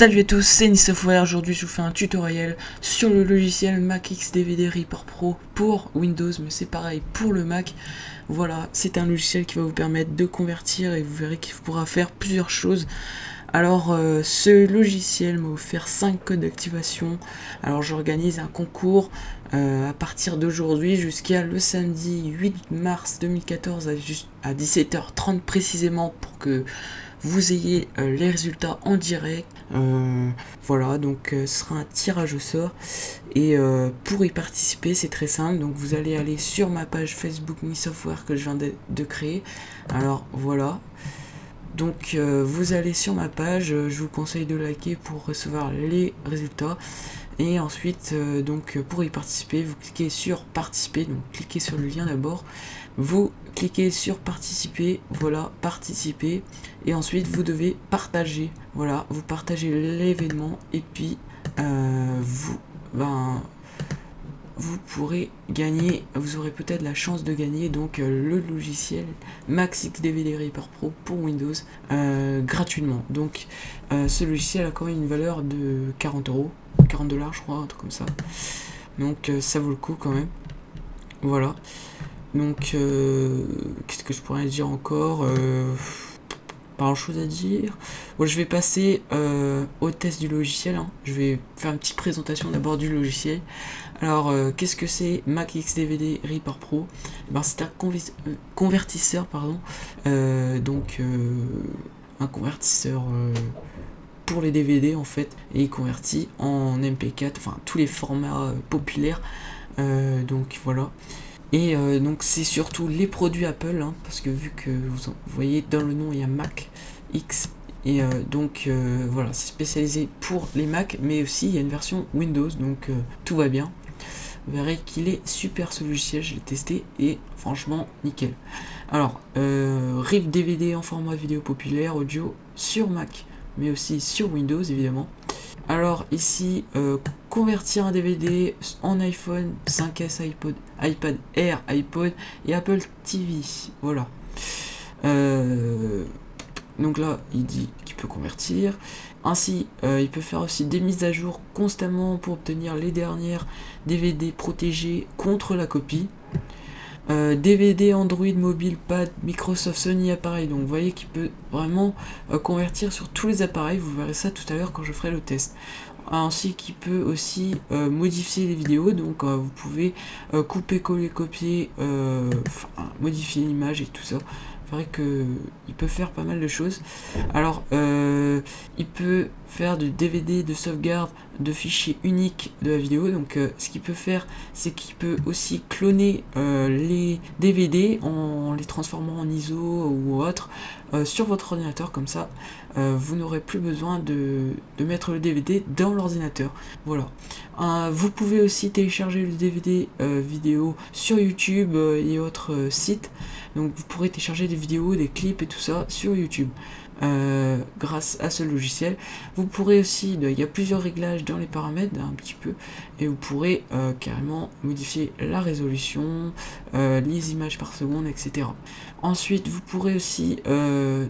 Salut à tous, c'est Nisoftware. Aujourd'hui je vous fais un tutoriel sur le logiciel Mac XDVD Reaper Pro pour Windows, mais c'est pareil pour le Mac. Voilà, c'est un logiciel qui va vous permettre de convertir et vous verrez qu'il pourra faire plusieurs choses. Alors ce logiciel m'a offert 5 codes d'activation. Alors j'organise un concours à partir d'aujourd'hui jusqu'à le samedi 8 mars 2014 à 17h30 précisément pour que vous ayez les résultats en direct. Voilà, donc ce sera un tirage au sort et pour y participer c'est très simple. Donc vous allez aller sur ma page Facebook Nisoftware que je viens de créer. Alors voilà, donc vous allez sur ma page, je vous conseille de liker pour recevoir les résultats. Et ensuite, donc pour y participer, vous cliquez sur participer, donc cliquez sur le lien d'abord, vous cliquez sur participer, voilà, participer, et ensuite vous devez partager, voilà, vous partagez l'événement, et puis vous pourrez gagner, vous aurez peut-être la chance de gagner donc le logiciel Mac XDVD Reaper Pro pour Windows gratuitement. Donc ce logiciel a quand même une valeur de 40 €, 40 $ je crois, un truc comme ça. Donc ça vaut le coup quand même. Voilà. Donc qu'est-ce que je pourrais dire encore? Pas grand chose à dire. Bon, je vais passer au test du logiciel, hein. Je vais faire une petite présentation d'abord du logiciel. Alors qu'est-ce que c'est Mac XDVD Reaper Pro? Ben, c'est un convertisseur, pardon, donc un convertisseur pour les DVD en fait, et il convertit en MP4, enfin tous les formats populaires, donc voilà. Et donc c'est surtout les produits Apple, hein, parce que vu que vous voyez dans le nom il y a Mac X, et donc voilà, c'est spécialisé pour les Mac, mais aussi il y a une version Windows, donc tout va bien. Vous verrez qu'il est super ce logiciel, je l'ai testé et franchement nickel. Alors RIP DVD en format vidéo populaire, audio sur Mac, mais aussi sur Windows évidemment. Alors ici, convertir un DVD en iPhone, 5S, iPod, iPad Air, iPod et Apple TV. Voilà. Donc là, il dit qu'il peut convertir. Ainsi, il peut faire aussi des mises à jour constamment pour obtenir les dernières DVD protégées contre la copie. DVD, Android, mobile, pad, Microsoft, Sony, appareil. Donc vous voyez qu'il peut vraiment convertir sur tous les appareils. Vous verrez ça tout à l'heure quand je ferai le test. Ainsi qu'il peut aussi modifier les vidéos. Donc vous pouvez couper, coller, copier, modifier l'image et tout ça. C'est vrai qu'il peut faire pas mal de choses. Alors il peut faire du DVD de sauvegarde de fichiers uniques de la vidéo. Donc ce qu'il peut faire, c'est qu'il peut aussi cloner les DVD en les transformant en ISO ou autre sur votre ordinateur. Comme ça vous n'aurez plus besoin de mettre le DVD dans l'ordinateur. Voilà. Vous pouvez aussi télécharger le DVD vidéo sur YouTube et autres sites. Donc vous pourrez télécharger des vidéos, des clips et tout ça sur YouTube grâce à ce logiciel. Vous pourrez aussi, il y a plusieurs réglages dans les paramètres un petit peu, et vous pourrez carrément modifier la résolution, les images par seconde, etc. Ensuite vous pourrez aussi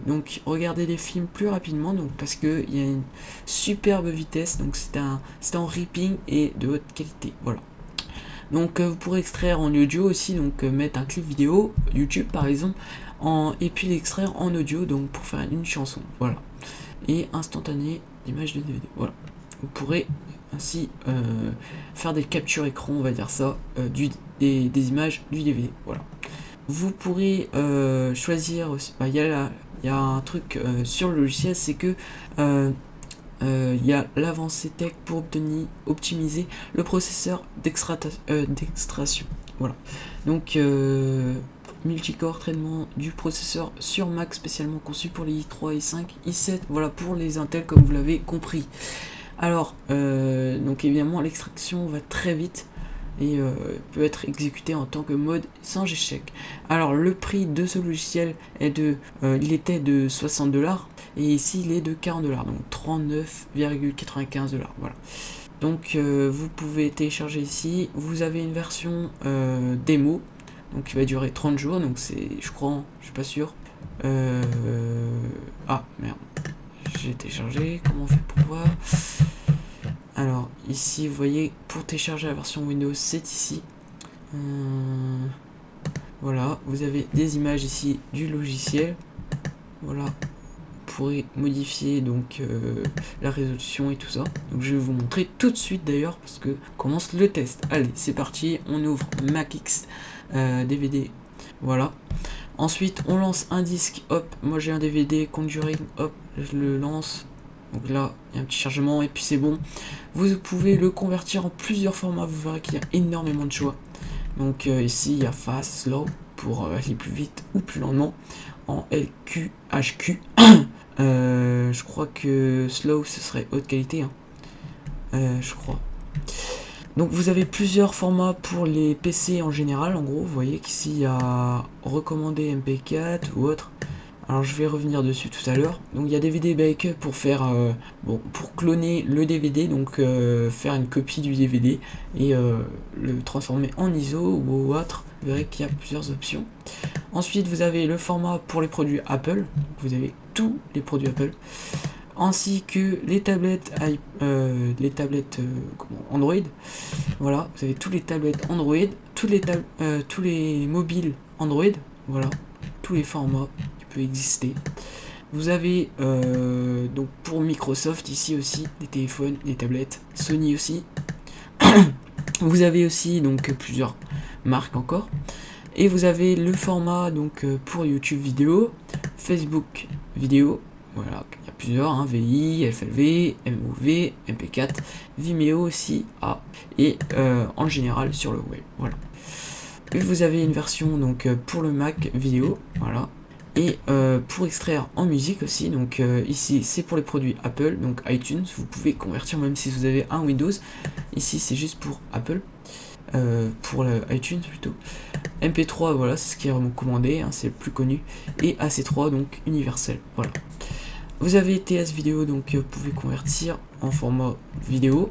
donc regarder les films plus rapidement, donc parce que il y a une superbe vitesse, donc c'est en ripping et de haute qualité. Voilà. Donc vous pourrez extraire en audio aussi, donc mettre un clip vidéo YouTube par exemple, et puis l'extraire en audio, donc pour faire une chanson, voilà, et instantané d'image de DVD. Voilà, vous pourrez ainsi faire des captures écran, on va dire ça, des images du DVD. Voilà. Vous pourrez choisir aussi, il y a un truc sur le logiciel, c'est que il y a l'avancée tech pour optimiser le processeur d'extraction. Voilà. Donc multicore, traitement du processeur sur Mac spécialement conçu pour les i3, i5, i7, voilà, pour les Intel comme vous l'avez compris. Alors donc évidemment l'extraction va très vite et peut être exécuté en tant que mode sans échec. Alors le prix de ce logiciel est il était de 60 $, et ici il est de 40 $, donc 39,95 $. Voilà. Donc vous pouvez télécharger ici. Vous avez une version démo, donc qui va durer 30 jours, donc c'est, je crois, je suis pas sûr. Ah merde, j'ai téléchargé. Comment on fait pour voir? Alors ici vous voyez, pour télécharger la version Windows, c'est ici. Voilà, vous avez des images ici du logiciel. Voilà, vous pourrez modifier donc la résolution et tout ça. Donc je vais vous montrer tout de suite d'ailleurs, parce que commence le test. Allez, c'est parti, on ouvre MacX DVD. Voilà. Ensuite, on lance un disque. Hop, moi j'ai un DVD Conjuring. Hop, je le lance. Donc là, il y a un petit chargement et puis c'est bon. Vous pouvez le convertir en plusieurs formats. Vous verrez qu'il y a énormément de choix. Donc ici, il y a fast, slow pour aller plus vite ou plus lentement. En LQ, HQ. Je crois que slow, ce serait haute qualité. Hein. Je crois. Donc vous avez plusieurs formats pour les PC en général. En gros, vous voyez qu'ici, il y a recommandé MP4 ou autre. Alors je vais revenir dessus tout à l'heure. Donc il y a DVD backup pour faire pour cloner le DVD, donc faire une copie du DVD et le transformer en ISO ou autre. Vous verrez qu'il y a plusieurs options. Ensuite vous avez le format pour les produits Apple. Donc, vous avez tous les produits Apple, ainsi que les tablettes Android. Voilà, vous avez tous les tablettes Android, tous les mobiles Android. Voilà, tous les formats peut exister. Vous avez donc pour Microsoft ici aussi des téléphones, des tablettes, Sony aussi. Vous avez aussi donc plusieurs marques encore. Et vous avez le format donc pour YouTube vidéo, Facebook vidéo. Voilà, il y a plusieurs, hein, VI, FLV, MOV, MP4, Vimeo aussi, et en général sur le web. Voilà. Et vous avez une version donc pour le Mac vidéo, voilà. Et pour extraire en musique aussi, donc ici c'est pour les produits Apple, donc iTunes, vous pouvez convertir même si vous avez un Windows. Ici c'est juste pour Apple, pour iTunes plutôt. MP3, voilà, c'est ce qui est recommandé, hein, c'est le plus connu. Et AC3, donc universel, voilà. Vous avez TS vidéo, donc vous pouvez convertir en format vidéo.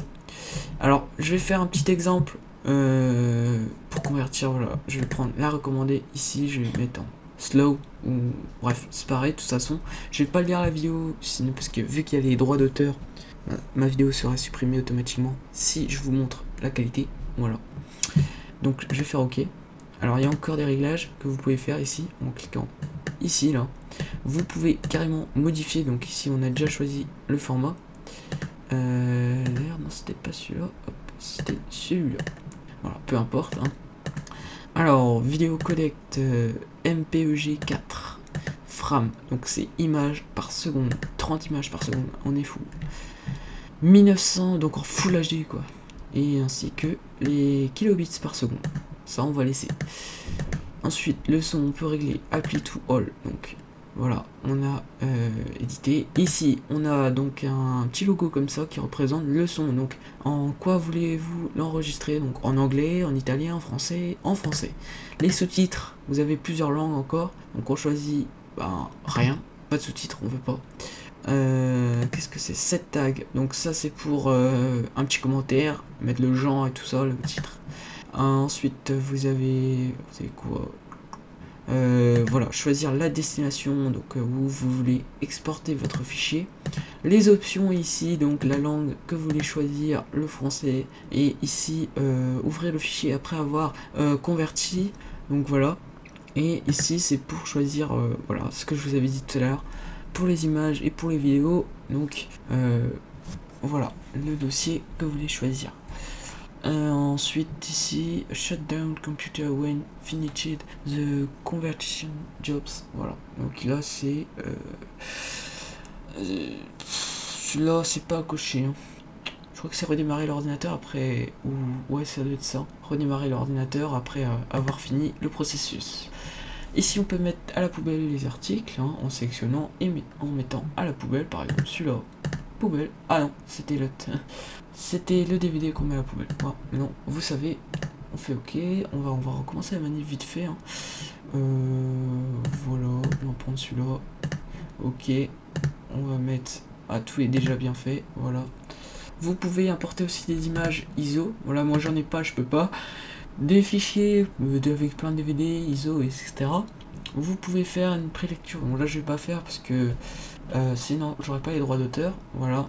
Alors je vais faire un petit exemple pour convertir, voilà. Je vais prendre la recommandée ici, je vais mettre en slow, ou bref, c'est pareil de toute façon. Je vais pas lire la vidéo sinon, parce que vu qu'il y a les droits d'auteur, ma vidéo sera supprimée automatiquement si je vous montre la qualité. Voilà, donc je vais faire OK. Alors il y a encore des réglages que vous pouvez faire ici en cliquant ici là. Vous pouvez carrément modifier, donc ici on a déjà choisi le format. D'ailleurs non, c'était pas celui-là, c'était celui-là. Voilà, peu importe, hein. Alors, vidéo codec MPEG 4 frame, donc c'est images par seconde, 30 images par seconde, on est fou. 1900, donc en Full HD quoi, et ainsi que les kilobits par seconde, ça on va laisser. Ensuite, le son, on peut régler Apply to All, donc voilà, on a édité. Ici, on a donc un petit logo comme ça qui représente le son. Donc, en quoi voulez-vous l'enregistrer? Donc, en anglais, en italien, en français, en français. Les sous-titres, vous avez plusieurs langues encore. Donc, on choisit rien, pas de sous-titres, on veut pas. Qu'est-ce que c'est? 7 tags. Donc, ça, c'est pour un petit commentaire, mettre le genre et tout ça, le titre. Ensuite, vous avez quoi? Voilà, choisir la destination, donc où vous voulez exporter votre fichier. Les options ici, donc la langue que vous voulez choisir, le français, et ici ouvrir le fichier après avoir converti, donc voilà. Et ici c'est pour choisir voilà ce que je vous avais dit tout à l'heure pour les images et pour les vidéos. Donc voilà le dossier que vous voulez choisir. Ensuite ici, shut down computer when finished the conversion jobs. Voilà, donc là c'est celui-là c'est pas à cocher, hein. Je crois que c'est redémarrer l'ordinateur après, ou ouais ça doit être ça, redémarrer l'ordinateur après avoir fini le processus. Ici on peut mettre à la poubelle les articles, hein, en sélectionnant et en mettant à la poubelle, par exemple celui-là, poubelle. Ah non, c'était le DVD qu'on met à la poubelle. Ah, non, vous savez, on fait OK, on va recommencer la manip vite fait, hein. Voilà, on va prendre celui-là. OK, on va mettre tout est déjà bien fait, voilà. Vous pouvez importer aussi des images ISO. Voilà, moi j'en ai pas, je peux pas. Des fichiers avec plein de DVD, ISO, etc. vous pouvez faire une prélecture. Bon là je vais pas faire parce que sinon j'aurais pas les droits d'auteur, voilà.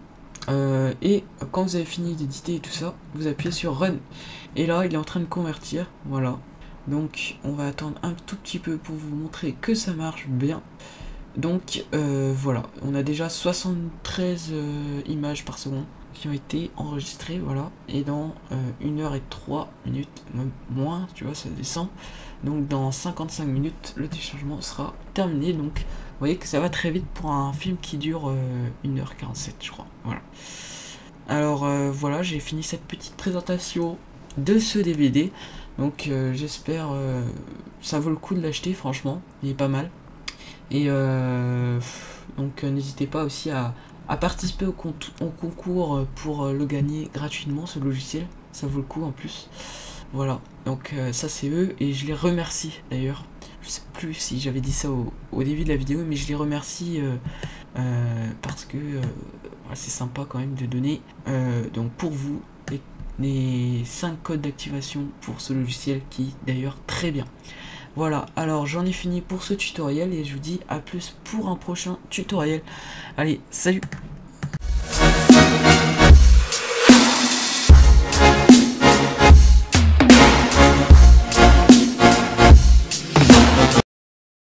Et quand vous avez fini d'éditer et tout ça, vous appuyez sur Run. Et là il est en train de convertir, voilà. Donc on va attendre un tout petit peu pour vous montrer que ça marche bien. Donc voilà, on a déjà 73 images par seconde qui ont été enregistrées, voilà, et dans 1 heure et 3 minutes, même moins, tu vois, ça descend. Donc dans 55 minutes, le téléchargement sera terminé. Donc vous voyez que ça va très vite pour un film qui dure 1h47, je crois. Voilà. Alors voilà, j'ai fini cette petite présentation de ce DVD. Donc j'espère ça vaut le coup de l'acheter, franchement, il est pas mal. Et donc n'hésitez pas aussi à participer au concours pour le gagner gratuitement, ce logiciel, ça vaut le coup en plus. Voilà, donc ça c'est eux, et je les remercie d'ailleurs. Je sais plus si j'avais dit ça au début de la vidéo, mais je les remercie parce que c'est sympa quand même de donner donc pour vous les 5 codes d'activation pour ce logiciel qui est d'ailleurs très bien. Voilà, alors j'en ai fini pour ce tutoriel et je vous dis à plus pour un prochain tutoriel. Allez, salut!